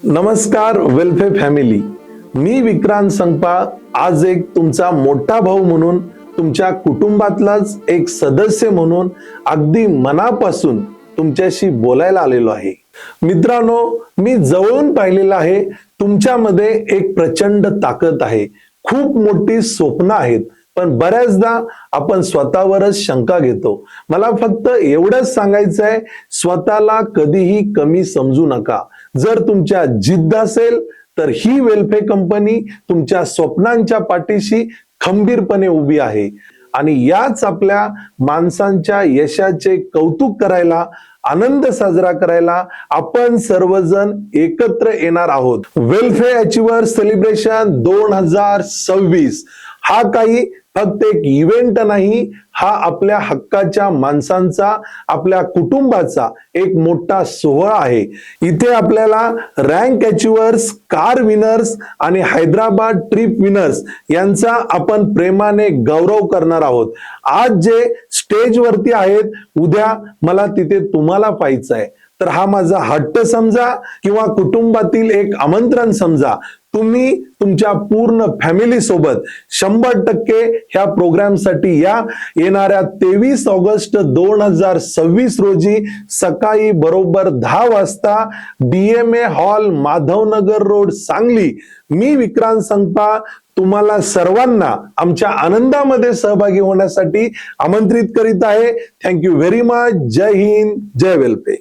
नमस्कार welfare family, मी विक्रांत संगपाळ आज एक तुमचा मोठा भाऊ म्हणून, तुमच्या कुटुंबातलाच एक सदस्य म्हणून अगदी मनापासून तुमच्याशी बोलायला आलेलो आहे। मित्रांनो, मी जवळून पाहिलेलं आहे तुमच्यामध्ये एक प्रचंड ताकद आहे, खूप मोठी स्वप्न आहेत, पण बऱ्याचदा आपण स्वतःवरच शंका घेतो। मला फक्त एवढंच सांगायचं आहे, स्वतःला कधीही कमी समजू नका। जर तुमच्या जिद्द असेल तर ही वेलफेअर कंपनी तुमच्या स्वप्नांच्या पाठीशी खंबीरपणे उभी आहे आणि याच आपल्या माणसांच्या यशाचे कौतुक करायला, आनंद साजरा करायला आपण सर्वजण एकत्र येणार आहोत। वेलफेअर अचीव्हर सेलिब्रेशन 2026 हा काही फक्त एक इव्हेंट नाही, हा आपल्या हक्काच्या माणसांचा, आपल्या कुटुंबाचा एक मोठा सोहळा आहे। इथे आपल्याला रँक अचीव्हर्स, कार विनर्स आणि हैदराबाद ट्रिप विनर्स यांचा आपण प्रेमाने गौरव करणार आहोत। आज जे स्टेज वरती आहेत, उद्या मला तिथे तुम्हाला पाहायचं आहे। तर हा माझा हट्ट समजा किंवा कुटुंबातील एक आमंत्रण समजा, तुम्ही तुमच्या पूर्ण फॅमिली सोबत 100% ह्या प्रोग्राम साठी या। येणाऱ्या 23 ऑगस्ट 2026 रोजी सकाळी बरोबर 10 वाजता DMA hall, Madhavnagar road, Sangli. मी विक्रांत संगपाळ तुम्हाला सर्वांना आमच्या आनंदामध्ये सहभागी होण्यासाठी आमंत्रित करीत आहे। Thank you very much. जय हिंद, जय वेलफेअर।